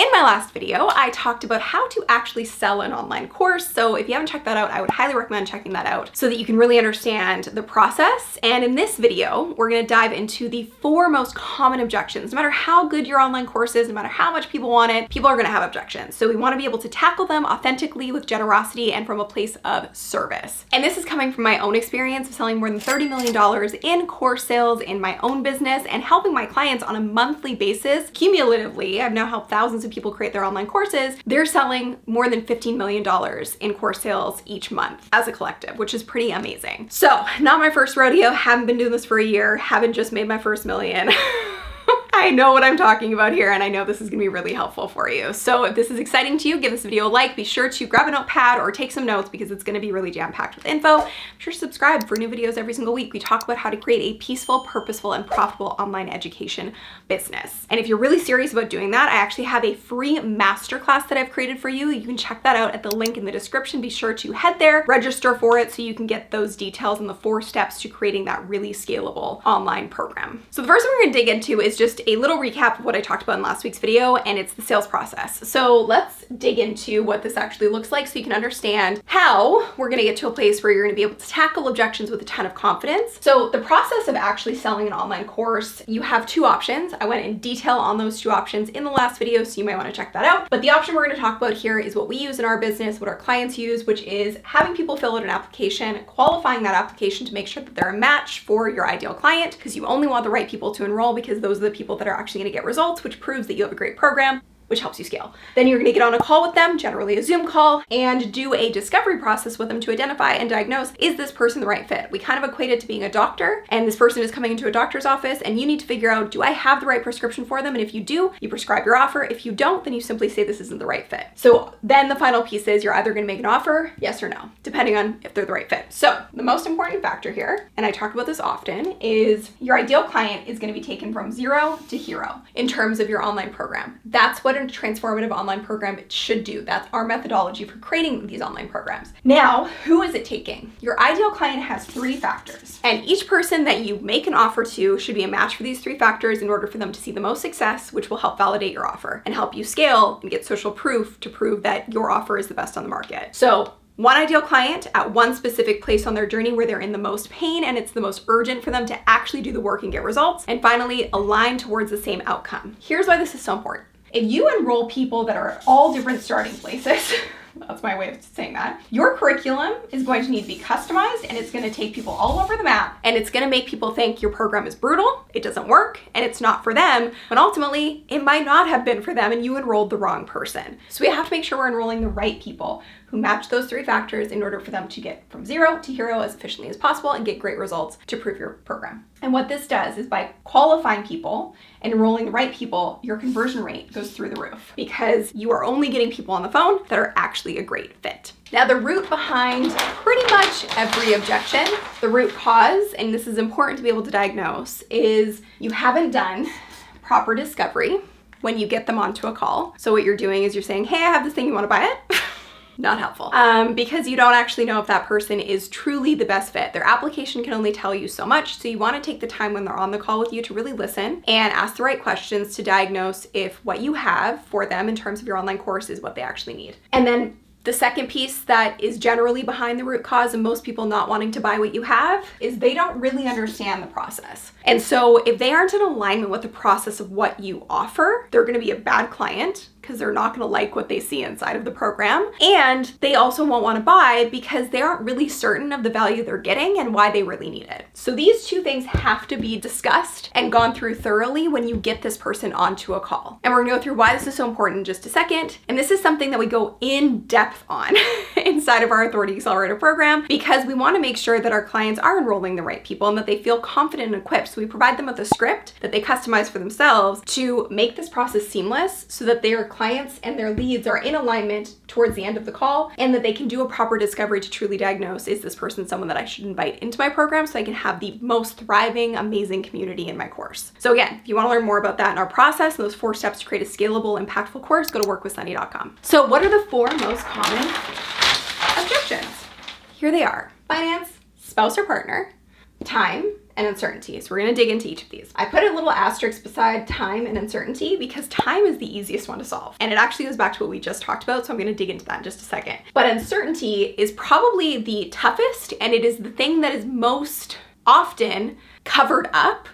In my last video, I talked about how to actually sell an online course. So if you haven't checked that out, I would highly recommend checking that out so that you can really understand the process. And in this video, we're gonna dive into the 4 most common objections. No matter how good your online course is, no matter how much people want it, people are gonna have objections. So we wanna be able to tackle them authentically with generosity and from a place of service. And this is coming from my own experience of selling more than $30 million in course sales in my own business and helping my clients on a monthly basis. Cumulatively, I've now helped thousands of people create their online courses. They're selling more than $15 million in course sales each month as a collective, which is pretty amazing. So not my first rodeo, haven't been doing this for a year, haven't just made my first million. I know what I'm talking about here, and I know this is gonna be really helpful for you. So if this is exciting to you, give this video a like. Be sure to grab a notepad or take some notes because it's gonna be really jam-packed with info. Be sure to subscribe for new videos every single week. We talk about how to create a peaceful, purposeful, and profitable online education business. And if you're really serious about doing that, I actually have a free masterclass that I've created for you. You can check that out at the link in the description. Be sure to head there, register for it so you can get those details and the 4 steps to creating that really scalable online program. So the first one we're gonna dig into is just a little recap of what I talked about in last week's video, and it's the sales process. So let's dig into what this actually looks like so you can understand how we're gonna get to a place where you're gonna be able to tackle objections with a ton of confidence. So the process of actually selling an online course, you have 2 options. I went in detail on those 2 options in the last video, so you might wanna check that out. But the option we're gonna talk about here is what we use in our business, what our clients use, which is having people fill out an application, qualifying that application to make sure that they're a match for your ideal client, because you only want the right people to enroll because those are the people that are actually gonna get results, which proves that you have a great program, which helps you scale. Then you're gonna get on a call with them, generally a Zoom call, and do a discovery process with them to identify and diagnose, is this person the right fit? We kind of equate it to being a doctor, and this person is coming into a doctor's office, and you need to figure out, do I have the right prescription for them? And if you do, you prescribe your offer. If you don't, then you simply say this isn't the right fit. So then the final piece is you're either gonna make an offer, yes or no, depending on if they're the right fit. So the most important factor here, and I talk about this often, is your ideal client is gonna be taken from 0 to hero in terms of your online program. That's what a transformative online program should do. That's our methodology for creating these online programs. Now, who is it taking? Your ideal client has 3 factors, and each person that you make an offer to should be a match for these 3 factors in order for them to see the most success, which will help validate your offer and help you scale and get social proof to prove that your offer is the best on the market. So one ideal client at one specific place on their journey where they're in the most pain and it's the most urgent for them to actually do the work and get results. And finally, align towards the same outcome. Here's why this is so important. If you enroll people that are at all different starting places, that's my way of saying that, your curriculum is going to need to be customized, and it's going to take people all over the map, and it's going to make people think your program is brutal, it doesn't work, and it's not for them, when ultimately it might not have been for them and you enrolled the wrong person. So we have to make sure we're enrolling the right people who match those 3 factors in order for them to get from 0 to hero as efficiently as possible and get great results to prove your program. And what this does is by qualifying people and enrolling the right people, your conversion rate goes through the roof because you are only getting people on the phone that are actually a great fit. Now, the root behind pretty much every objection, the root cause, and this is important to be able to diagnose, is you haven't done proper discovery when you get them onto a call. So what you're doing is you're saying, hey, I have this thing, you wanna buy it? Not helpful, because you don't actually know if that person is truly the best fit. Their application can only tell you so much, so you want to take the time when they're on the call with you to really listen and ask the right questions to diagnose if what you have for them in terms of your online course is what they actually need. And then the second piece that is generally behind the root cause of most people not wanting to buy what you have is they don't really understand the process. And so if they aren't in alignment with the process of what you offer, they're going to be a bad client because they're not going to like what they see inside of the program. And they also won't want to buy because they aren't really certain of the value they're getting and why they really need it. So these 2 things have to be discussed and gone through thoroughly when you get this person onto a call. And we're going to go through why this is so important in just a second. And this is something that we go in depth on inside of our Authority Accelerator program because we want to make sure that our clients are enrolling the right people and that they feel confident and equipped. So we provide them with a script that they customize for themselves to make this process seamless so that their clients and their leads are in alignment towards the end of the call and that they can do a proper discovery to truly diagnose, is this person someone that I should invite into my program so I can have the most thriving, amazing community in my course. So again, if you want to learn more about that in our process and those 4 steps to create a scalable, impactful course, go to workwithsunny.com. So what are the 4 most common objections? Here they are: finance, spouse or partner, time, and uncertainty. So we're gonna dig into each of these. I put a little asterisk beside time and uncertainty because time is the easiest one to solve. And it actually goes back to what we just talked about, so I'm gonna dig into that in just a second. But uncertainty is probably the toughest, and it is the thing that is most often covered up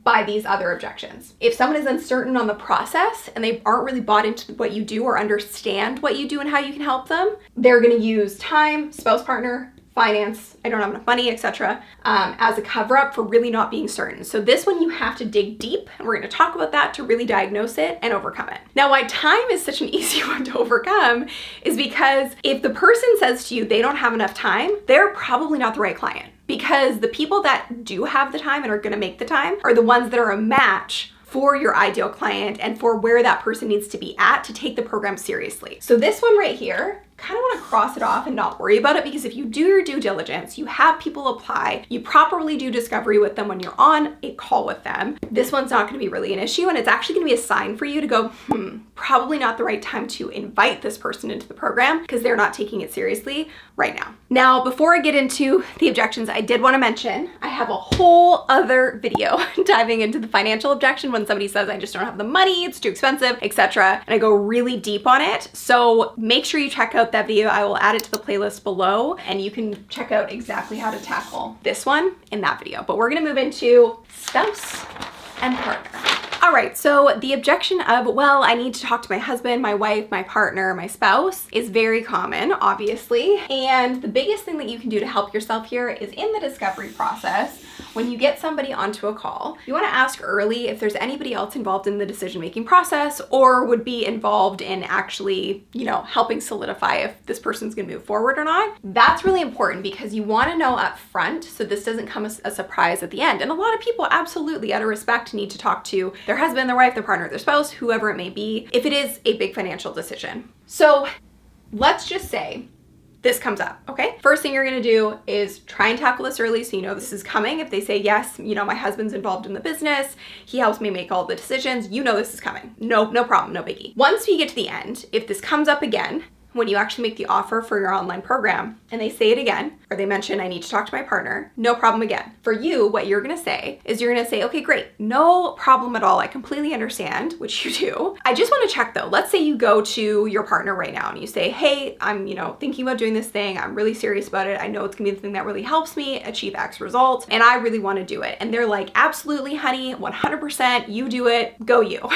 by these other objections. If someone is uncertain on the process and they aren't really bought into what you do or understand what you do and how you can help them, they're gonna use time, spouse, partner, finance, I don't have enough money, etc., as a cover-up for really not being certain. So this one you have to dig deep, and we're going to talk about that to really diagnose it and overcome it. Now, why time is such an easy one to overcome is because if the person says to you they don't have enough time, they're probably not the right client, because the people that do have the time and are going to make the time are the ones that are a match for your ideal client and for where that person needs to be at to take the program seriously. So this one right here, kind of want to cross it off and not worry about it, because if you do your due diligence, you have people apply, you properly do discovery with them when you're on a call with them, this one's not going to be really an issue, and it's actually going to be a sign for you to go, probably not the right time to invite this person into the program because they're not taking it seriously right now. Now, before I get into the objections, I did want to mention I have a whole other video diving into the financial objection when somebody says I just don't have the money, it's too expensive, etc. And I go really deep on it. So make sure you check out that video. I will add it to the playlist below, and you can check out exactly how to tackle this one in that video. But we're gonna move into spouse and partner. All right, so the objection of, well, I need to talk to my husband, my wife, my partner, my spouse is very common, obviously. And the biggest thing that you can do to help yourself here is in the discovery process, when you get somebody onto a call, you wanna ask early if there's anybody else involved in the decision-making process or would be involved in actually, helping solidify if this person's gonna move forward or not. That's really important because you wanna know up front so this doesn't come as a surprise at the end. And a lot of people absolutely, out of respect, need to talk to their husband, their wife, their partner, their spouse, whoever it may be, if it is a big financial decision. So let's just say this comes up, okay? First thing you're gonna do is try and tackle this early so you know this is coming. If they say, yes, my husband's involved in the business, he helps me make all the decisions, this is coming. No problem, no biggie. Once we get to the end, if this comes up again, when you actually make the offer for your online program and they say it again, or they mention, I need to talk to my partner, no problem again. For you, what you're gonna say is you're gonna say, okay, great, no problem at all. I completely understand, which you do. I just wanna check though. Let's say you go to your partner right now and you say, hey, I'm thinking about doing this thing. I'm really serious about it. I know it's gonna be the thing that really helps me achieve X result, and I really wanna do it. And they're like, absolutely, honey, 100%, you do it, go you,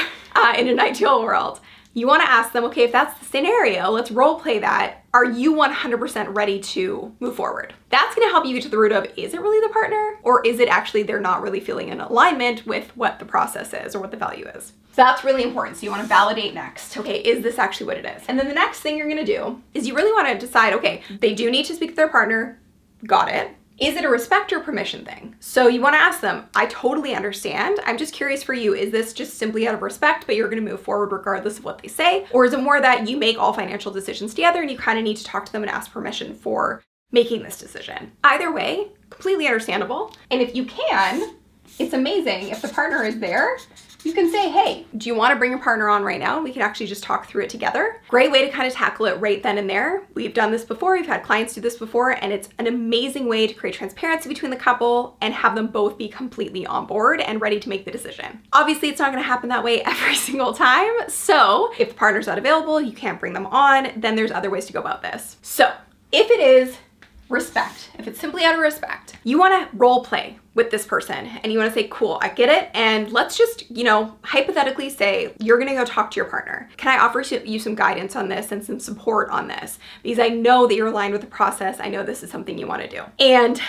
in an ideal world. You wanna ask them, okay, if that's the scenario, let's role play that. Are you 100% ready to move forward? That's gonna help you get to the root of, is it really the partner? Or is it actually they're not really feeling in alignment with what the process is or what the value is? So that's really important. So you wanna validate next. Okay, is this actually what it is? And then the next thing you're gonna do is you really wanna decide, okay, they do need to speak to their partner, got it. Is it a respect or permission thing? So you wanna ask them, I totally understand. I'm just curious for you, is this just simply out of respect, but you're gonna move forward regardless of what they say? Or is it more that you make all financial decisions together and you kind of need to talk to them and ask permission for making this decision? Either way, completely understandable. And if you can, it's amazing. If the partner is there, you can say, hey, do you want to bring your partner on right now? We can actually just talk through it together. Great way to kind of tackle it right then and there. We've done this before. We've had clients do this before, and it's an amazing way to create transparency between the couple and have them both be completely on board and ready to make the decision. Obviously, it's not going to happen that way every single time. So if the partner's not available, you can't bring them on, then there's other ways to go about this. So if it is respect, if it's simply out of respect, you want to role play with this person and you want to say, cool, I get it. And let's just, hypothetically say you're going to go talk to your partner. Can I offer you some guidance on this and some support on this? Because I know that you're aligned with the process. I know this is something you want to do. And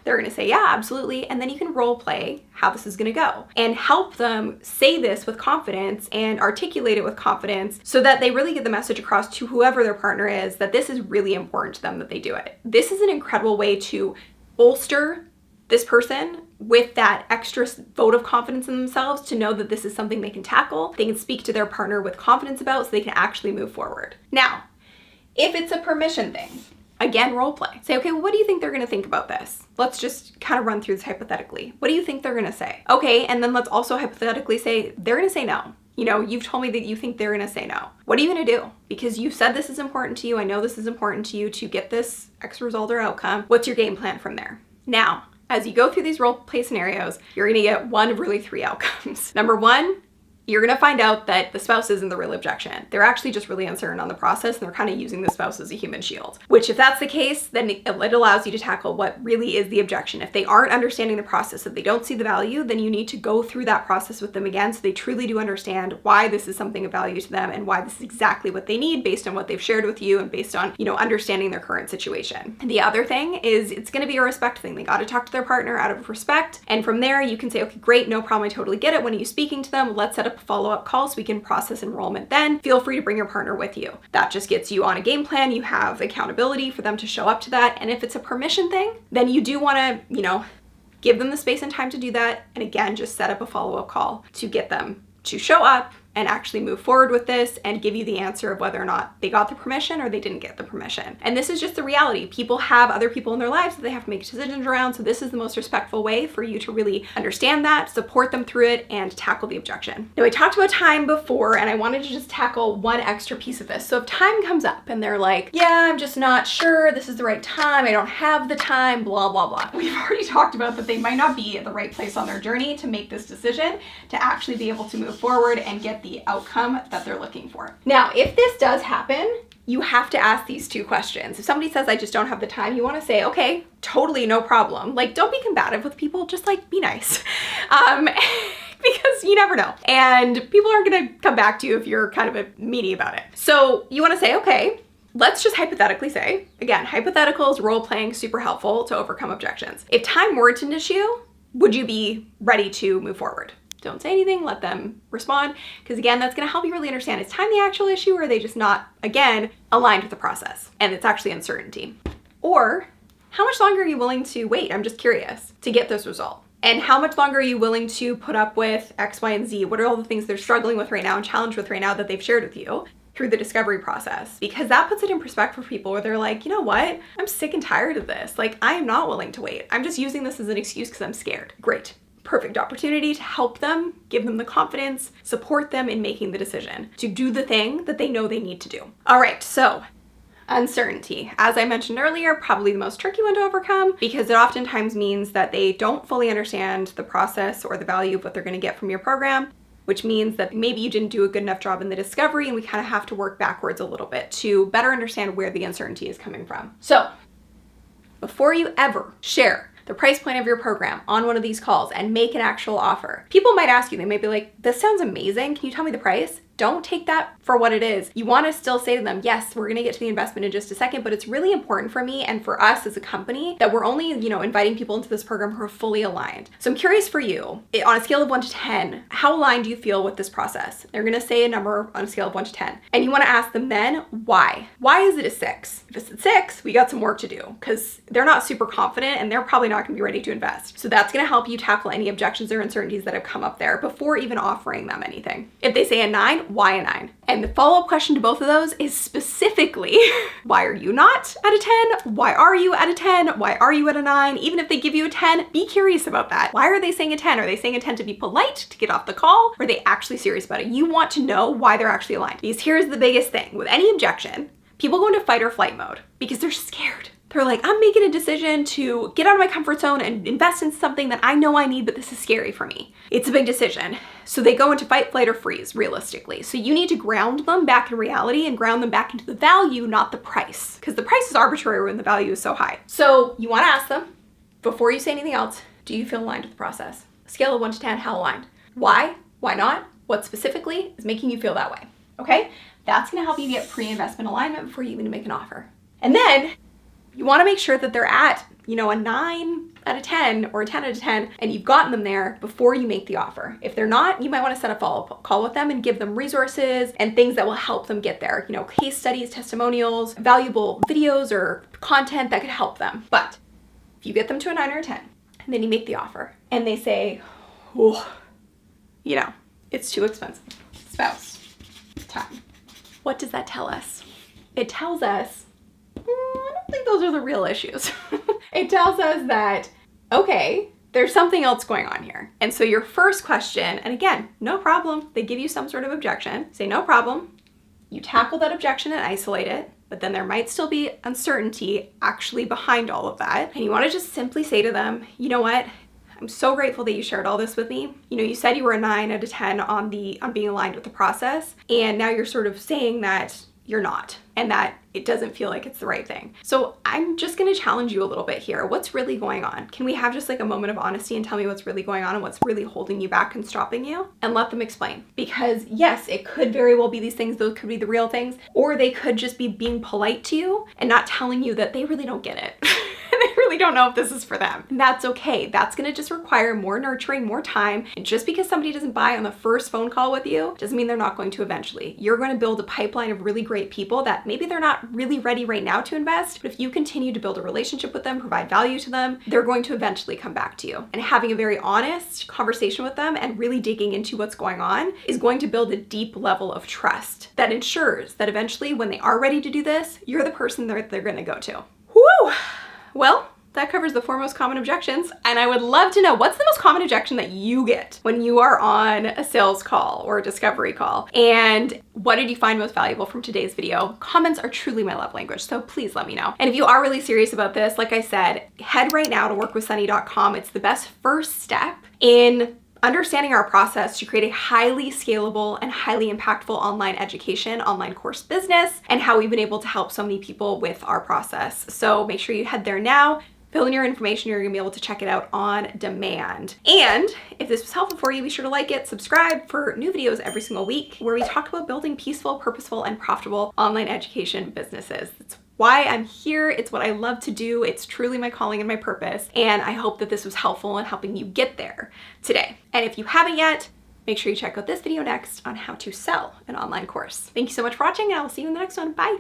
they're going to say, yeah, absolutely. And then you can role play how this is going to go and help them say this with confidence and articulate it with confidence so that they really get the message across to whoever their partner is that this is really important to them that they do it. This is an incredible way to bolster this person with that extra vote of confidence in themselves to know that this is something they can tackle, they can speak to their partner with confidence about so they can actually move forward. Now, if it's a permission thing, again, role play. Say, okay, well, what do you think they're gonna think about this? Let's just kind of run through this hypothetically. What do you think they're gonna say? Okay, and then let's also hypothetically say, they're gonna say no. You've told me that you think they're gonna say no. What are you gonna do? Because you said this is important to you. I know this is important to you to get this X result or outcome. What's your game plan from there? Now, as you go through these role play scenarios, you're gonna get one of really three outcomes. Number one, you're gonna find out that the spouse isn't the real objection. They're actually just really uncertain on the process and they're kind of using the spouse as a human shield. Which if that's the case, then it allows you to tackle what really is the objection. If they aren't understanding the process, if they don't see the value, then you need to go through that process with them again so they truly do understand why this is something of value to them and why this is exactly what they need based on what they've shared with you and based on, understanding their current situation. And the other thing is it's gonna be a respect thing. They gotta talk to their partner out of respect. And from there you can say, okay, great, no problem, I totally get it. When are you speaking to them? Let's set up a follow-up call so we can process enrollment then. Feel free to bring your partner with you. That just gets you on a game plan. You have accountability for them to show up to that. And if it's a permission thing, then you do want to, give them the space and time to do that. And again, just set up a follow-up call to get them to show up and actually move forward with this and give you the answer of whether or not they got the permission or they didn't get the permission. And this is just the reality. People have other people in their lives that they have to make decisions around, so this is the most respectful way for you to really understand that, support them through it, and tackle the objection. Now, I talked about time before, and I wanted to just tackle one extra piece of this. So if time comes up and they're like, yeah, I'm just not sure this is the right time, I don't have the time, blah, blah, blah. We've already talked about that they might not be at the right place on their journey to make this decision, to actually be able to move forward and get the outcome that they're looking for. Now, if this does happen, you have to ask these two questions. If somebody says, I just don't have the time, you want to say, okay, totally, no problem. Like, don't be combative with people, just like be nice. Because you never know. And people aren't gonna come back to you if you're kind of a meanie about it. So you want to say, okay, let's just hypothetically say, again, hypotheticals, role-playing, super helpful to overcome objections. If time weren't an issue, would you be ready to move forward? Don't say anything, let them respond, because again, that's gonna help you really understand, is time the actual issue or are they just not, again, aligned with the process and it's actually uncertainty? Or how much longer are you willing to wait? I'm just curious to get this result. And how much longer are you willing to put up with X, Y, and Z? What are all the things they're struggling with right now and challenged with right now that they've shared with you through the discovery process? Because that puts it in perspective for people where they're like, you know what? I'm sick and tired of this. Like, I am not willing to wait. I'm just using this as an excuse because I'm scared. Great. Perfect opportunity to help them, give them the confidence, support them in making the decision to do the thing that they know they need to do. All right, so uncertainty. As I mentioned earlier, probably the most tricky one to overcome because it oftentimes means that they don't fully understand the process or the value of what they're going to get from your program, which means that maybe you didn't do a good enough job in the discovery and we kind of have to work backwards a little bit to better understand where the uncertainty is coming from. So before you ever share the price point of your program on one of these calls and make an actual offer, people might ask you, they might be like, this sounds amazing, can you tell me the price? Don't take that for what it is. You want to still say to them, yes, we're going to get to the investment in just a second, but it's really important for me and for us as a company that we're only, inviting people into this program who are fully aligned. So I'm curious for you, on a scale of 1 to 10, how aligned do you feel with this process? They're going to say a number on a scale of 1 to 10. And you want to ask them then, why? Why is it a 6? If it's a 6, we got some work to do because they're not super confident and they're probably not going to be ready to invest. So that's going to help you tackle any objections or uncertainties that have come up there before even offering them anything. If they say a 9, why a 9? And the follow-up question to both of those is specifically, why are you not at a 10? Why are you at a 10? Why are you at a 9? Even if they give you a 10, be curious about that. Why are they saying a 10? Are they saying a 10 to be polite, to get off the call? Or are they actually serious about it? You want to know why they're actually aligned. Because here's the biggest thing. With any objection, people go into fight or flight mode because they're scared. They're like, I'm making a decision to get out of my comfort zone and invest in something that I know I need, but this is scary for me. It's a big decision. So they go into fight, flight, or freeze, realistically. So you need to ground them back in reality and ground them back into the value, not the price. Because the price is arbitrary when the value is so high. So you want to ask them, before you say anything else, do you feel aligned with the process? Scale of 1 to 10, how aligned? Why? Why not? What specifically is making you feel that way? Okay? That's going to help you get pre-investment alignment before you even make an offer. And then you want to make sure that they're at, a 9 out of 10 or a 10 out of 10, and you've gotten them there before you make the offer. If they're not, you might want to set a follow-up call with them and give them resources and things that will help them get there. Case studies, testimonials, valuable videos or content that could help them. But if you get them to a 9 or a 10, and then you make the offer, and they say, oh, it's too expensive. Spouse, time. What does that tell us? It tells us, I don't think those are the real issues. It tells us that, okay, there's something else going on here. And so your first question, and again, no problem. They give you some sort of objection. Say no problem. You tackle that objection and isolate it. but then there might still be uncertainty actually behind all of that. And you want to just simply say to them, you know what? I'm so grateful that you shared all this with me. You know, you said you were a 9 out of 10 on being aligned with the process, and now you're sort of saying that you're not, and that it doesn't feel like it's the right thing. So I'm just gonna challenge you a little bit here. What's really going on? Can we have just like a moment of honesty and tell me what's really going on and what's really holding you back and stopping you? And let them explain. Because yes, it could very well be these things, those could be the real things, or they could just be being polite to you and not telling you that they really don't get it. They really don't know if this is for them. And that's okay. That's gonna just require more nurturing, more time. And just because somebody doesn't buy on the first phone call with you, doesn't mean they're not going to eventually. You're gonna build a pipeline of really great people that maybe they're not really ready right now to invest, but if you continue to build a relationship with them, provide value to them, they're going to eventually come back to you. And having a very honest conversation with them and really digging into what's going on is going to build a deep level of trust that ensures that eventually when they are ready to do this, you're the person that they're gonna go to. Woo! Well, that covers the 4 most common objections, and I would love to know, what's the most common objection that you get when you are on a sales call or a discovery call? And what did you find most valuable from today's video? Comments are truly my love language, so please let me know. And if you are really serious about this, like I said, head right now to workwithsunny.com. It's the best first step in understanding our process to create a highly scalable and highly impactful online education, online course business, and how we've been able to help so many people with our process. So make sure you head there now, fill in your information, you're gonna be able to check it out on demand. And if this was helpful for you, be sure to like it, subscribe for new videos every single week where we talk about building peaceful, purposeful, and profitable online education businesses. It's why I'm here. It's what I love to do. It's truly my calling and my purpose. And I hope that this was helpful in helping you get there today. And if you haven't yet, make sure you check out this video next on how to sell an online course. Thank you so much for watching, and I will see you in the next one. Bye.